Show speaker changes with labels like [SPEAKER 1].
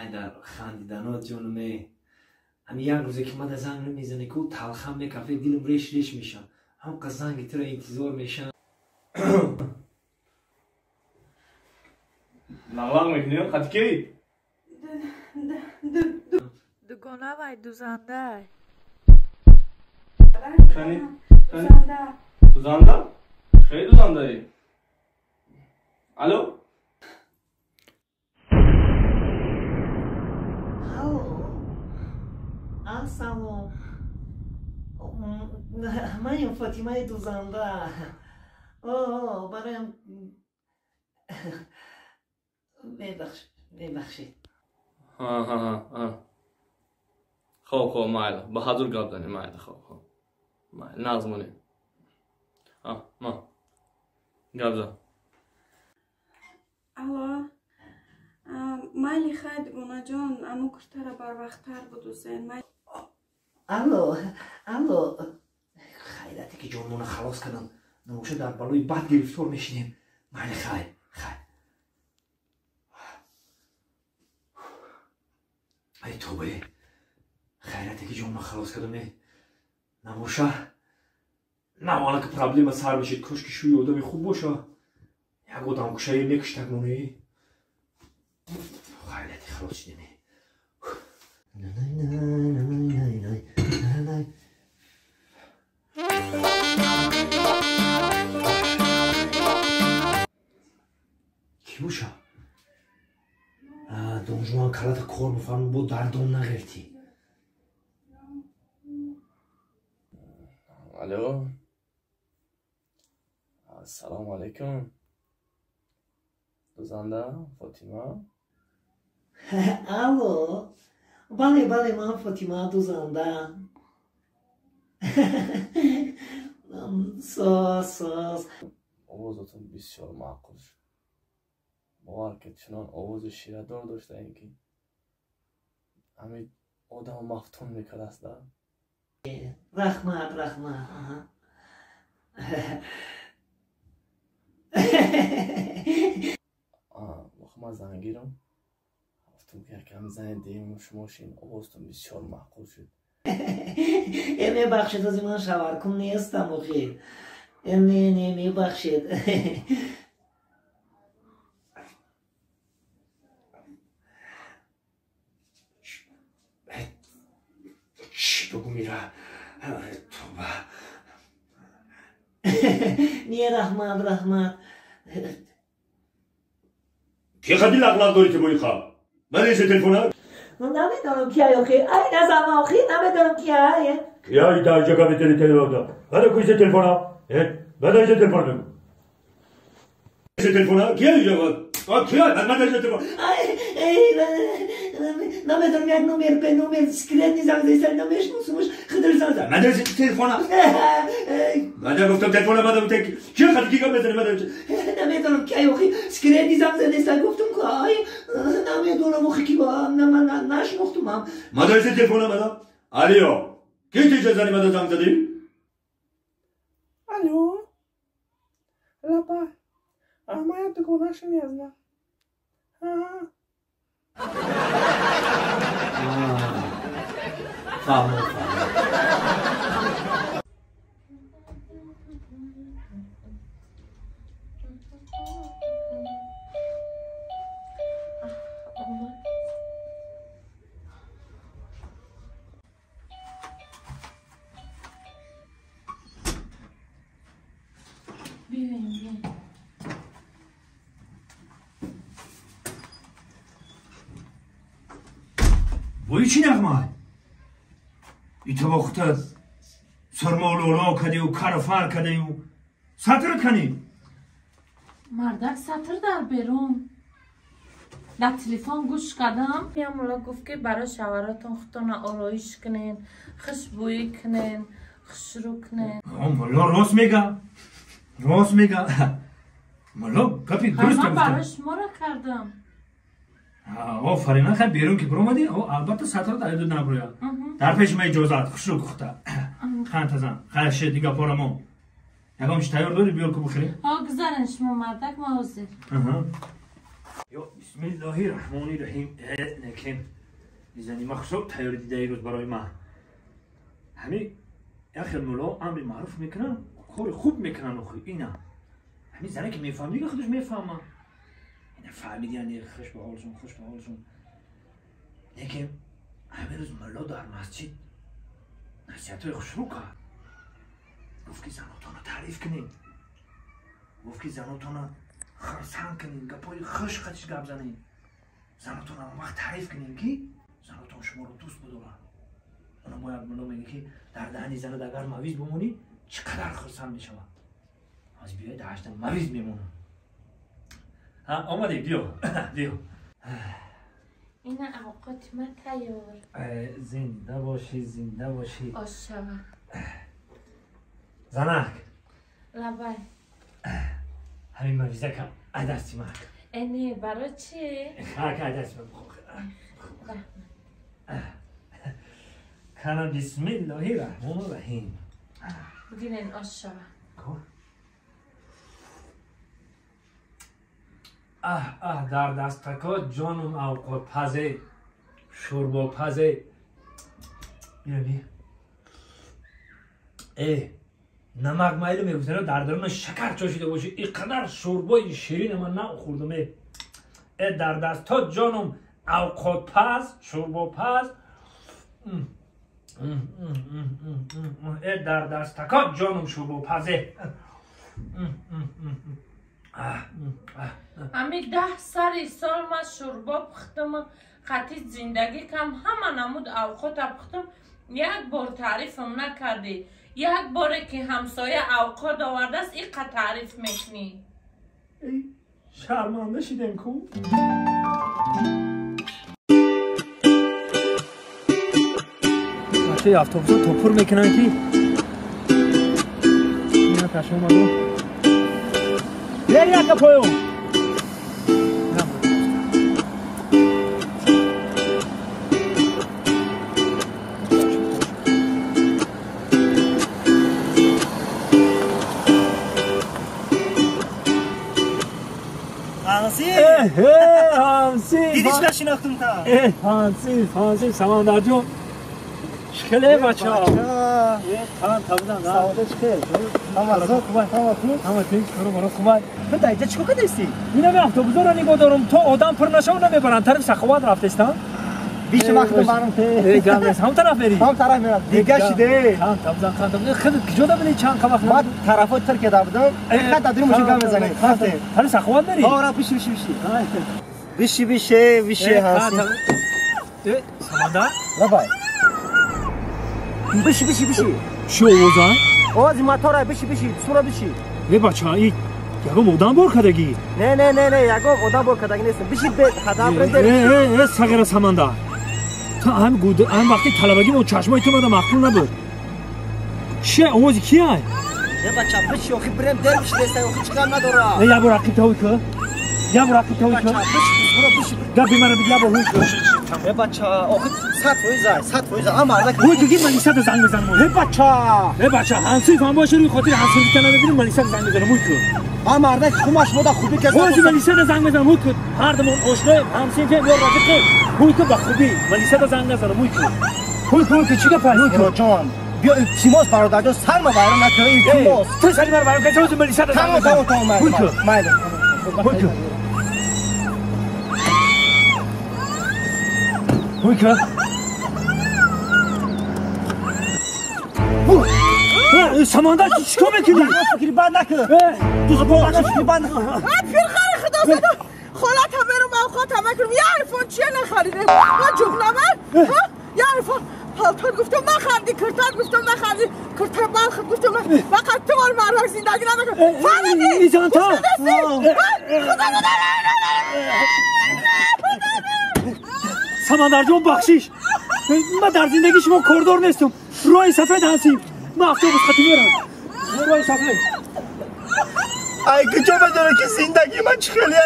[SPEAKER 1] در خندیدنات جانمه هم یک روزه که من زنگ میزنه که تلخم میکفه دیلم ریش ریش میشم هم قزنگی تو را انتظار میشم
[SPEAKER 2] لغلاق میکنیم خطی کی؟
[SPEAKER 3] دوگانه وای دوزنده
[SPEAKER 2] کنی؟ دوزنده؟ خیلی دوزنده ای الو؟
[SPEAKER 1] سلام من فاطمه دوزنده برایم ببخشید
[SPEAKER 2] خوب مایل بهادر گپ زنی مایل خوب مایل نازمونی ما گپ زن
[SPEAKER 4] الو مایلی خیلی گونه جان امو کرتر بر وقتتر بود حسین
[SPEAKER 1] الو خیرتی که جانمون خلاص کردم نموشه در بلوی بد گرفتار میشینیم مایل خیر ای توبه خیرتی که جانمون خلاص کردم نموشه نمانه که پرابلم سر بشید کاش که شوی آدمی خوب باشه یک آدم کشه نکشتک مونه خیرتی خلاص شدیم کی باشه؟ دونجوان کلات کار بفرم با دردم نگرفتی
[SPEAKER 2] الو السلام علیکم دوزنده فاطمه
[SPEAKER 1] الو بله من فاطمه دوزنده ساز
[SPEAKER 2] آوازتون بسیار معقول شد باور که چنان آواز شیردار داشته این که همین آدم مفتون میکرد است
[SPEAKER 1] رحمت
[SPEAKER 2] وقت من زنگیرم گفتم که یکم زن دیم شماشین آوازتون بسیار معقول شد
[SPEAKER 1] می بخشید از من شوارکم نیستم بخیر می بخشید چی بگو میره توبه نیه رحمت
[SPEAKER 5] که خیلی لغلاق داری که بایی خواه من ایشه تلفونه
[SPEAKER 1] نمیدونم کیه آخی ای نزم آخی نمیدونم کیه
[SPEAKER 5] کیه ای تا اینجا که میتونی تلفونه بده کیسه تلفونه بده ایشه تلفونه بگو ایشه تلفونه کیه اینجا کیه من ایشه تلفونه
[SPEAKER 1] نمیدونم یک نومر سکرت نیزم زیستر نمیشنوسمش خدر زنزم
[SPEAKER 5] من ایشه تلفونه من گفتم تلفونه من گفتم کیه خیلی که بزنی من ایشه
[SPEAKER 1] نمیدونم کیه آخی سکرت نیزم زیستر گفتم که نمیدونم آخی کی با من نشناختم هم
[SPEAKER 5] من ایشه تلفونه من علیو کی چیزه زنی من زنگ زدی؟
[SPEAKER 3] الو لبا ما دوگانه‌ش میازم
[SPEAKER 1] فهمم
[SPEAKER 4] بیاین
[SPEAKER 5] بایی چی نغمه؟ ایتا وقتا سرما و لولا کدی و کار و فر کدی و سطر کنی
[SPEAKER 6] مردک سطر در برون در تلفن گوش کردم یه مولا گفت که برای شوهراتون خودتون آرایش کنین خوشبویی کنین خوشرو کنین
[SPEAKER 5] مولا راست میگه مولا گپی درست
[SPEAKER 6] من برای شما را کردم
[SPEAKER 5] آفرین خیلی بیرون که برو البته سطر در دو نبرویا در پیش ما اجازت خوشرو کخته خانت ازم خیلی دیگه پارمون یکمش تیار داری بیار که بخیری؟
[SPEAKER 6] گذارن شما مردک ما حاضر
[SPEAKER 5] یا بسم الله الرحمن الرحیم. نکن میزنی مخصوب تیاری دیده ایروز برای من همین اخیر مولا امر معروف میکنن کار خوب میکنن اخی اینا همین زنه که میفهم دیگه خودش میفهمه اینا فهمیدی یعنی خوش به حالشون لیکن همین روز مولا در مسجد نصیحت‌های خوش رو کرد گفت که زناتون رو تعریف کنین گفت که زناتون رو خرسان کنین گپای خوش خودش گپ زنین زناتون رو وقت تعریف کنین که زناتون شما رو دوست بدارن اونا باید مولا میگه که در دهنی زنت اگر مویز بمونی چقدر خرسان میشود از بیای دهشتن مویز میمونم آمده بیا
[SPEAKER 6] این اوقات ما تیار
[SPEAKER 5] زنده باشی
[SPEAKER 6] آشوا
[SPEAKER 5] زنک
[SPEAKER 6] لبای
[SPEAKER 5] همین مویزه که عدستی من
[SPEAKER 6] اینه برای چی؟
[SPEAKER 5] خاک عدستی من کانا بسم الله الرحمن الرحیم
[SPEAKER 6] بگیرین آشوا
[SPEAKER 5] در دستکات جانم اوقات پزه شوربا پزه بیا نمک مایل میگفتن در درون شکر چاشیده باشه اینقدر شوربای شیرین من نخوردم در دستات جانم اوقات پز شوربا پز در دستکات جانم شوربا پزه
[SPEAKER 6] همین 10 سال ما شوربا پختم خطی زندگی کم همه نمود اوقات پختم یک بار تعریفم نکردی یک باره که همسایه اوقات آورده است اینقدر تعریف میکنی
[SPEAKER 5] شرمنده شدیم کو بچه افتوبوس تو پر میکنن که اینا تشو اومدو یک پایو همسی
[SPEAKER 7] دیدیش نشناختم تا
[SPEAKER 5] همسی سمندر جون شکله بچه ها تمام تبودن
[SPEAKER 7] سواده چکل همه تیک برو برو خوبه تو اینجا چکو که دستی؟
[SPEAKER 5] اینه به افتوبوزا رو نگاه دارم تا آدم پر نشو نمیبرن طرف سخوات رفتستم
[SPEAKER 7] بیش وقت برام ته
[SPEAKER 5] هم طرف میری
[SPEAKER 7] هم طرف میرم دیگه شده
[SPEAKER 5] تبودن خود کجا بینی چند وقت
[SPEAKER 7] ما طرفات تر که بودم اینقدر دادری موشو گام بزنی
[SPEAKER 5] طرف سخوات میری
[SPEAKER 7] آره بیشی هستی
[SPEAKER 5] سمندر
[SPEAKER 7] لبای بیشی
[SPEAKER 5] شو اوزان
[SPEAKER 7] آوازی موتوره بیشی سورا بیشی
[SPEAKER 5] ای بچه ای یکم آدم بار کدگی
[SPEAKER 7] نه یکم آدم بار کدگی نیستم بیشی به خدا برنده
[SPEAKER 5] سگره سمندر تا هم وقتی طلبگی با چشمای تو مدام مخلون نبود چه آوازی کیه؟
[SPEAKER 7] یه بچه بیشی آخی برم در بیشی نیستم آخی چکم نداره
[SPEAKER 5] یه بار رقیب تاوی که گفی مرا بگی با هوی
[SPEAKER 7] که بچه آخی صد فویزه اما مردک
[SPEAKER 5] هوی که گیر ملیسه تا زنگ بزنم بچه هنسوی فهم باشه روی خاطر هنسوی بیتنه ببینیم ملیسه تا زنگ بزنم هوی که
[SPEAKER 7] اما مردک خماش بوده خوبی که
[SPEAKER 5] هوی که ملیسه تا زنگ بزنم هوی که هر دمون آشنای همسین فهم یا رفیقه هوی که بخوبی ملیسه تا زنگ بزنم هوی که چی گفت هوی که
[SPEAKER 7] جان بیا تیماس برادر جان سر ما برام نکنه تیماس
[SPEAKER 5] تو سری مرا برام که جوز ملیسه تا زنگ بزنم
[SPEAKER 7] هوی که
[SPEAKER 5] هوی که سمندر چیکار میکنی؟
[SPEAKER 7] فکری بند نکنه دوست با فکری بند نکنه
[SPEAKER 8] پیر خری خدا زده خالت هم برم اوقات هم کنم یه عرفان چیه نخریده ما جغلمه یه عرفان حالتان گفتم نخندی کرتر گفتم نخندی کرتر بلخ گفتم وقت تو مال مردک زندگی ندکن فهمیدی؟
[SPEAKER 5] ایزان تا سمندر جون بخشیش من در زندگی شما کردار نیستم روی سفید هستیم من افتوبوس خطی میرم روی سفید
[SPEAKER 7] ای کجا بداره که زندگی من چه خیلیه